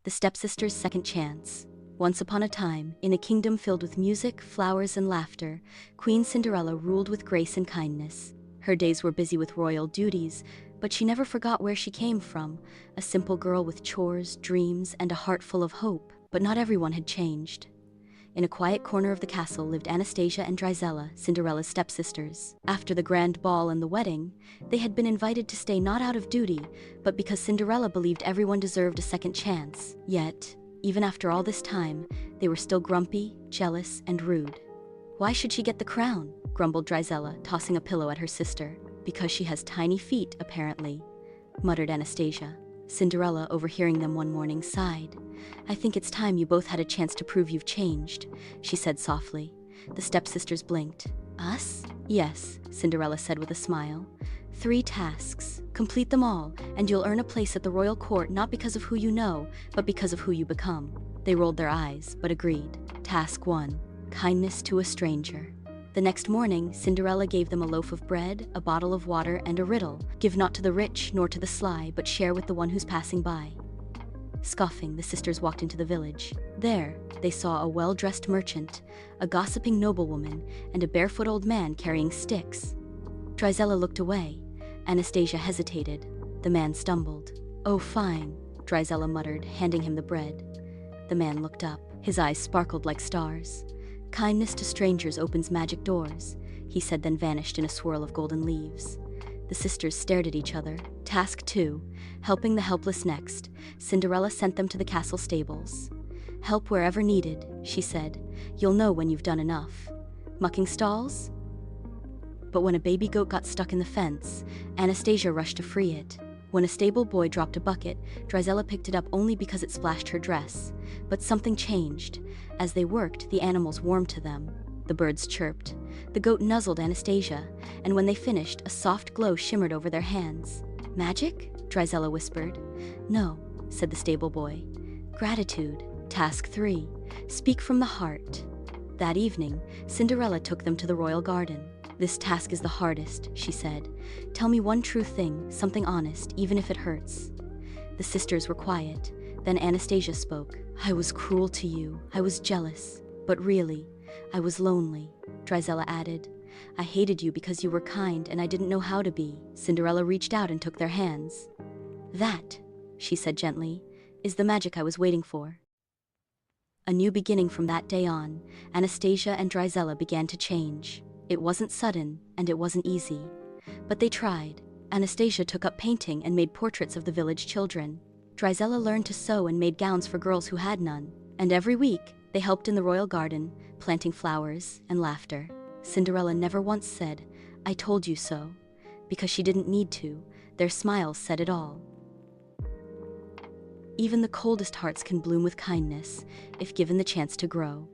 The Stepsisters' Second Chance. Once upon a time, in a kingdom filled with music, flowers, and laughter, Queen Cinderella ruled with grace and kindness. Her days were busy with royal duties, but she never forgot where she came from, a simple girl with chores, dreams, and a heart full of hope. But not everyone had changed. In a quiet corner of the castle lived Anastasia and Drizella, Cinderella's stepsisters. After the grand ball and the wedding, they had been invited to stay not out of duty, but because Cinderella believed everyone deserved a second chance. Yet, even after all this time, they were still grumpy, jealous, and rude. "Why should she get the crown?" grumbled Drizella, tossing a pillow at her sister. "Because she has tiny feet, apparently," muttered Anastasia. Cinderella, overhearing them one morning, sighed. "I think it's time you both had a chance to prove you've changed," she said softly. The stepsisters blinked. "Us?" "Yes," Cinderella said with a smile. "3 tasks. Complete them all, and you'll earn a place at the royal court not because of who you know, but because of who you become." They rolled their eyes, but agreed. Task 1. Kindness to a stranger. The next morning, Cinderella gave them a loaf of bread, a bottle of water, and a riddle. "Give not to the rich, nor to the sly, but share with the one who's passing by." Scoffing, the sisters walked into the village. There, they saw a well-dressed merchant, a gossiping noblewoman, and a barefoot old man carrying sticks. Drizella looked away. Anastasia hesitated. The man stumbled. "Oh, fine," Drizella muttered, handing him the bread. The man looked up. His eyes sparkled like stars. "Kindness to strangers opens magic doors," he said, then vanished in a swirl of golden leaves. The sisters stared at each other. Task 2. Helping the helpless next. Cinderella sent them to the castle stables. "Help wherever needed," she said. "You'll know when you've done enough." Mucking stalls? But when a baby goat got stuck in the fence, Anastasia rushed to free it. When a stable boy dropped a bucket, Drizella picked it up only because it splashed her dress. But something changed. As they worked, the animals warmed to them. The birds chirped. The goat nuzzled Anastasia, and when they finished, a soft glow shimmered over their hands. "Magic?" Drizella whispered. "No," said the stable boy. "Gratitude." Task 3. Speak from the heart. That evening, Cinderella took them to the royal garden. "This task is the hardest," she said. "Tell me one true thing, something honest, even if it hurts." The sisters were quiet. Then Anastasia spoke. "I was cruel to you. I was jealous. But really, I was lonely." Drizella added. "I hated you because you were kind and I didn't know how to be." Cinderella reached out and took their hands. "That," she said gently, "is the magic I was waiting for." A new beginning from that day on, Anastasia and Drizella began to change. It wasn't sudden, and it wasn't easy. But they tried. Anastasia took up painting and made portraits of the village children. Drizella learned to sew and made gowns for girls who had none. And every week, they helped in the royal garden, planting flowers and laughter. Cinderella never once said, "I told you so," because she didn't need to. Their smiles said it all. Even the coldest hearts can bloom with kindness, if given the chance to grow.